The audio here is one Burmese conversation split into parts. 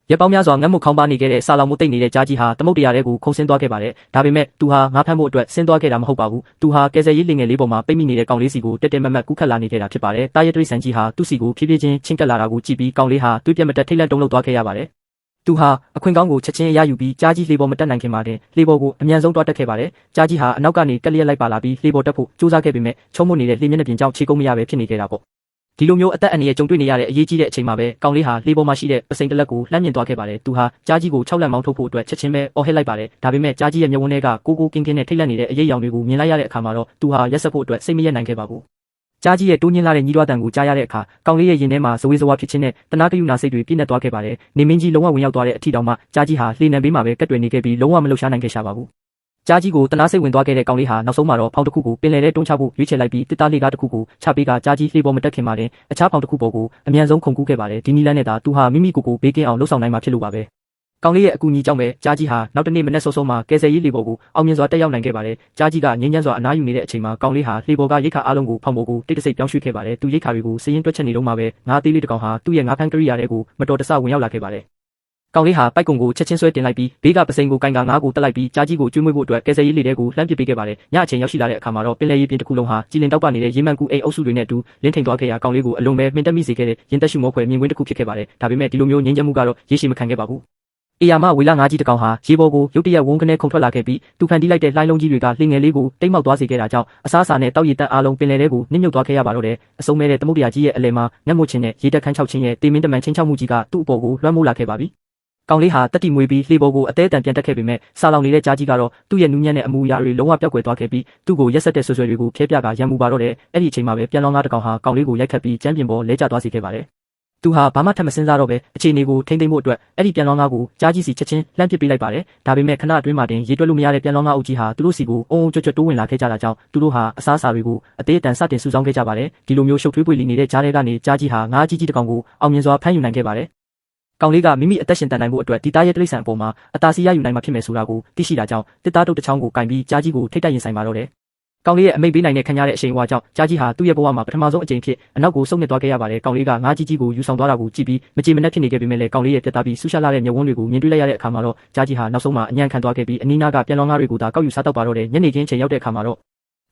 ရက်ပေါင်းများစွာငတ်မှုခေါင်းပါနေခဲ့တဲ့ဆာလောင်မှုတိတ်နေတဲ့ကြားကြီးဟာသမုတ်တရားတွေကိုခုံဆင်းသွားခဲ့ပါတယ်။ဒါပေမဲ့သူဟာငါးဖမ်းဖို့အတွက်ဆင်းသွားခဲ့တာမဟုတ်ပါဘူး။သူဟာကယ်ဆယ်ရေးလင်ငယ်လေးပေါ်မှာပိတ်မိနေတဲ့ကောင်လေးစီကိုတက်တက်မတ်မတ်ကူးခတ်လာနေခဲ့တာဖြစ်ပါတယ်။တားရဲတိရစ္ဆာန်ကြီးဟာသူ့စီကိုဖြည်းဖြည်းချင်းချင်းကပ်လာတာကိုကြည့်ပြီးကောင်လေးဟာတွေးပြတ်မတက်ထိတ်လန့်တုန်လှုပ်သွားခဲ့ရပါတယ်။သူဟာအခွင့်ကောင်းကိုချက်ချင်းရယူပြီးကြားကြီးလေပေါ်မတက်နိုင်ခင်မှာတင်လေပေါ်ကိုအမြန်ဆုံးတွားတက်ခဲ့ပါတယ်။ကြားကြီးဟာအနောက်ကနေကက်လျက်လိုက်ပါလာပြီးလေပေါ်တက်ဖို့ကြိုးစားခဲ့ပေမဲ့ချုံမွနေတဲ့လေမျက်နှာပြင်ကြောင့်ခြေကုပ်မရပဲဖြစ်နေခဲ့တာပေါ့။ဒီလိုမျိုးအသက်အန္တရာယ်ကြုံတွေ့နေရတဲ့အရေးကြီးတဲ့အချိန်မှာပဲကောင်လေးဟာလေပေါ်မှာရှိတဲ့ပစိန်တလက်ကိုလှမ်းမြင်သွားခဲ့ပါတယ်။သူဟာကြားကြီးကို6လက်မောင်းထုတ်ဖို့အတွက်ချက်ချင်းပဲအော်ဟစ်လိုက်ပါတယ်။ဒါပေမဲ့ကြားကြီးရဲ့မျက်ဝန်းထဲကကိုကင်းကင်းနဲ့ထိတ်လန့်နေတဲ့အရေးအယောင်တွေကိုမြင်လိုက်ရတဲ့အခါမှာတော့သူဟာရက်ဆက်ဖို့အတွက်စိတ်မရက်နိုင်ခဲ့ပါဘူး။ကြားကြီးရဲ့တိုးညင်းလာတဲ့ညီးတွားတန်ကိုကြားရတဲ့အခါကောင်လေးရဲ့ရင်ထဲမှာဇဝေဇဝါဖြစ်ခြင်းနဲ့တနာကယူနာစိတ်တွေပြည့်နှက်သွားခဲ့ပါတယ်။နေမင်းကြီးလုံးဝဝင်ရောက်သွားတဲ့အထီတောင်မှကြားကြီးဟာလှေနံဘေးမှာပဲကက်တွယ်နေခဲ့ပြီးလုံးဝမလှုပ်ရှားနိုင်ခဲ့ရှာပါဘူး။ကြားကြီးကိုတနာစိတ်ဝင်သွားခဲ့တဲ့ကောင်လေးဟာနောက်ဆုံးမှာတော့ဖောင်တစ်ခုကိုပင်လယ်ထဲတွန်းချဖို့ရွေးချယ်လိုက်ပြီးတစ်သားလေးကားတစ်ခုကိုချပေးကကြားကြီးလှေပေါ်မတက်ခင်မှာတင်အခြားဖောင်တစ်ခုပေါ်ကိုအမြန်ဆုံးခုန်ကူးခဲ့ပါတယ်။ဒီနီလန်းနဲ့သာသူဟာမိမိကိုယ်ကိုဘေးကင်းအောင်လှုပ်ဆောင်နိုင်မှာဖြစ်လို့ပါပဲ။ကောင်လေးရဲ့အကူအညီကြောင့်ပဲကြားကြီးဟာနောက်တနေ့မနေ့စောစောမှာကယ်ဆယ်ရေးလှေပေါ်ကိုအောင်မြင်စွာတက်ရောက်နိုင်ခဲ့ပါတယ်။ကြားကြီးကငြိမ်းချမ်းစွာအနားယူနေတဲ့အချိန်မှာကောင်လေးဟာလှေပေါ်ကရိတ်ခါအလုံးကိုဖောင်ပေါ်ကိုတိတ်တဆိတ်ပြောင်းရွှေ့ခဲ့ပါတယ်။သူရိတ်ခါတွေကိုစည်ရင်တွက်ချက်နေတော့မှပဲငါးသေးလေးတစ်ကောင်ဟာသူ့ရဲ့ငါးဖမ်းကရိယာတွေကိုမတော်တဆဝင်ရောက်လာခဲ့ပါတယ်။ကောင်လေးဟာပိုက်ကုံကိုချက်ချင်းဆွဲတင်လိုက်ပြီးဘေးကပစိန်ကိုကင်ကငါးကိုတက်လိုက်ပြီးကြားကြီးကိုကျွေးမွေးဖို့အတွက်ကယ်ဆယ်ရေးလှေတွေကိုလှမ်းပစ်ပေးခဲ့ပါတယ်။ညအချိန်ရောက်ရှိလာတဲ့အခါမှာတော့ပင်လယ်ရေပြင်တစ်ခုလုံးဟာကြည်လင်တောက်ပနေတဲ့ရေမှန်ကူအိမ်အုပ်စုတွေနဲ့အတူလင်းထိန်သွားခဲ့ရာကောင်လေးကိုအလုံးပဲမှင်တက်မိစေခဲ့တဲ့ရင်သက်ရှုမောဖွယ်မြင်ကွင်းတစ်ခုဖြစ်ခဲ့ပါတယ်။ဒါပေမဲ့ဒီလိုမျိုးငြိမ်းချမ်းမှုကတော့ရေရှည်မခံခဲ့ပါဘူး။အေယာမဝေလာငါးကြီးတစ်ကောင်ဟာရေပေါ်ကိုရုတ်တရက်ဝုန်းကနေခုန်ထွက်လာခဲ့ပြီးသူဖန်တီးလိုက်တဲ့လှိုင်းလုံးကြီးတွေကလှေငယ်လေးကိုတိတ်မောက်သွားစေခဲ့တာကြောင့်အစားအစာနဲ့တောက်ရည်တက်အားလုံးပင်လယ်ထဲကိုနစ်မြုပ်သွားခဲ့ရပါတော့တယ်။အစုံမဲ့တဲ့သမုဒ္ဒရာကြီးရဲ့အလယ်မှာငတ်မွတ်ခြင်းနဲ့ရေတက်ခန်းချောက်ခြင်းရဲ့တေမင်းတမန်ချင်းချောက်မှုကြီးကသူ့အပေါ်ကိုလွှမ်းမိုးလာခဲ့ပါပြီ။ကောင်လေးဟာတက်တီမွေးပြီးလှေပေါ်ကိုအသေးအတန်ပြန်တက်ခဲ့ပေမဲ့ဆာလောင်နေတဲ့ကြားကြီးကတော့သူ့ရဲ့နူးညံ့တဲ့အမူအရာတွေလုံးဝပျောက်ကွယ်သွားခဲ့ပြီးသူ့ကိုရက်ဆက်တဲ့ဆွဆွဲတွေကိုဖျဲပြကရံမူပါတော့တယ်။အဲ့ဒီအချိန်မှာပဲပြန်လောင်းသားတစ်ကောင်ဟာကောင်လေးကိုရိုက်ခတ်ပြီးကျမ်းပြင်ပေါ်လဲကျသွားစေခဲ့ပါတယ်။သူဟာဘာမှထပ်မစင်းစားတော့ပဲအခြေအနေကိုထိမ့်သိမ့်ဖို့အတွက်အဲ့ဒီပြန်လောင်းသားကိုကြားကြီးစီချက်ချင်းလှမ်းပစ်ပေးလိုက်ပါတယ်။ဒါပေမဲ့ခဏအတွင်းမှာတင်ရေတွက်လို့မရတဲ့ပြန်လောင်းသားအုပ်ကြီးဟာသူတို့စီကိုအုံကြွကြွတိုးဝင်လာခဲ့ကြတာကြောင့်သူတို့ဟာအစားအစာတွေကိုအသေးအတန်စတင်စုဆောင်းခဲ့ကြပါတယ်။ဒီလိုမျိုးရှုပ်ထွေးပွေလီနေတဲ့ကြားထဲကနေကြားကြီးဟာငါးကြီးကြီးတစ်ကောင်ကိုအောင်မြင်စွာဖမ်းယူနိုင်ခဲ့ပါတယ်။ကောင်လေးကမိမိအသက်ရှင်တန်နိုင်ဖို့အတွက်ဒီသားရဲ့တိရစ္ဆာန်အပေါ်မှာအသာစီရယူနိုင်မှာဖြစ်မယ်ဆိုတာကိုသိရှိတာကြောင့်တစ်သားတုတ်တစ်ချောင်းကိုကင်ပြီးကြားကြီးကိုထိတ်တိုက်ရင်ဆိုင်ပါတော့တယ်။ကောင်လေးရဲ့အမိတ်ပေးနိုင်တဲ့ခံရတဲ့အရှိန်အဝါကြောင့်ကြားကြီးဟာသူ့ရဲ့ဘဝမှာပထမဆုံးအကြိမ်ဖြစ်အနောက်ကိုဆုတ်နစ်သွားခဲ့ရပါတယ်။ကောင်လေးကငါးကြီးကြီးကိုယူဆောင်သွားတာကိုကြည့်ပြီးမကြေမနက်ဖြစ်နေခဲ့ပေမဲ့လည်းကောင်လေးရဲ့ပြတ်သားပြီးဆူရှာလာတဲ့မျက်ဝန်းတွေကိုမြင်တွေ့လိုက်ရတဲ့အခါမှာတော့ကြားကြီးဟာနောက်ဆုံးမှာအညံ့ခံသွားခဲ့ပြီးအနီးနားကပြန်လောင်းငါးတွေကိုသာကောက်ယူစားတောက်ပါတော့တယ်။ညနေခင်းချိန်ရောက်တဲ့အခါမှာတော့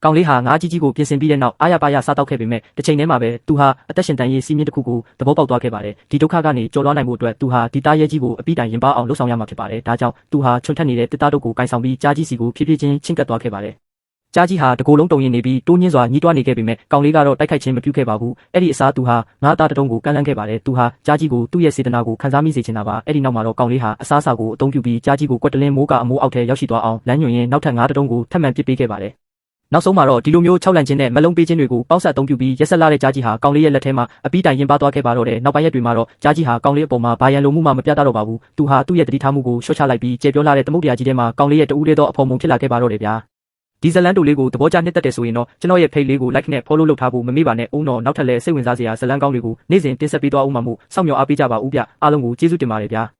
ကောင်လေးဟာငါးကြီးကြီးကိုပြင်ဆင်ပြီးတဲ့နောက်အားရပါရစားတောက်ခဲ့ပေမဲ့တစ်ချိန်တည်းမှာပဲသူဟာအသက်ရှင်တန်ရေးစီးမြင့်တစ်ခုကိုသဘောပေါက်သွားခဲ့ပါတယ်။ဒီဒုက္ခကနေကျော်လွှားနိုင်ဖို့အတွက်သူဟာဒီသားရဲကြီးကိုအပိတိုင်ရင်ပါအောင်လှုပ်ဆောင်ရမှာဖြစ်ပါတယ်။ဒါကြောင့်သူဟာချွန်ထက်နေတဲ့တစ်သားတို့ကိုကင်ဆောင်ပြီးကြားကြီးစီကိုဖြည်းဖြည်းချင်းချင့်ကပ်သွားခဲ့ပါတယ်။ကြားကြီးဟာတကိုယ်လုံးတုံရင်နေပြီးတိုးညင်းစွာညှိတွားနေခဲ့ပေမဲ့ကောင်လေးကတော့တိုက်ခိုက်ခြင်းမပြုခဲ့ပါဘူး။အဲ့ဒီအစားသူဟာငါးသားတုံးကိုကန့်လန့်ခဲ့ပါတယ်။သူဟာကြားကြီးကိုသူ့ရဲ့စေတနာကိုခံစားမိစေချင်တာပါ။အဲ့ဒီနောက်မှာတော့ကောင်လေးဟာအစားအစာကိုအသုံးပြုပြီးကြားကြီးကိုကွက်တလင်းမိုးကအမိုးအောက်ထဲရောက်ရှိသွားအောင်လမ်းညွှန်ရင်းနောက်ထပ်ငါးတုံးကိုထပ်မံပစ်ပေးခဲ့ပါတယ်။နောက်ဆုံးမှာတော့ဒီလိုမျိုး6လန့်ခြင်းနဲ့မလုံးပေးခြင်းတွေကိုပေါက်ဆက်အသုံးပြုပြီးရက်ဆက်လာတဲ့ကြားကြီးဟာကောင်လေးရဲ့လက်ထဲမှာအပီးတိုင်ရင်ပါသွားခဲ့ပါတော့တယ်။နောက်ပိုင်းရက်တွေမှာတော့ကြားကြီးဟာကောင်လေးအပေါ်မှာဘာရန်လိုမှုမှမပြတ်တော့ပါဘူး။သူဟာသူ့ရဲ့တတိထားမှုကိုရှော့ချလိုက်ပြီးကျေပြောလာတဲ့သမုဒ္ဒရာကြီးထဲမှာကောင်လေးရဲ့တူးလေးသောအဖော်မုံဖြစ်လာခဲ့ပါတော့တယ်ဗျာ။ဒီဇလန်တိုလေးကိုသဘောကျနှစ်သက်တယ်ဆိုရင်တော့ကျွန်တော်ရဲ့ page လေးကို like နဲ့ follow လုပ်ထားဖို့မမေ့ပါနဲ့။ဦးတော်နောက်ထပ်လည်းစိတ်ဝင်စားစရာဇလန်ကောင်းတွေကိုနေ့စဉ်တင်ဆက်ပေးသွားဦးမှာမို့စောင့်မျှော်အားပေးကြပါဦးဗျ။အားလုံးကိုကျေးဇူးတင်ပါတယ်ဗျာ။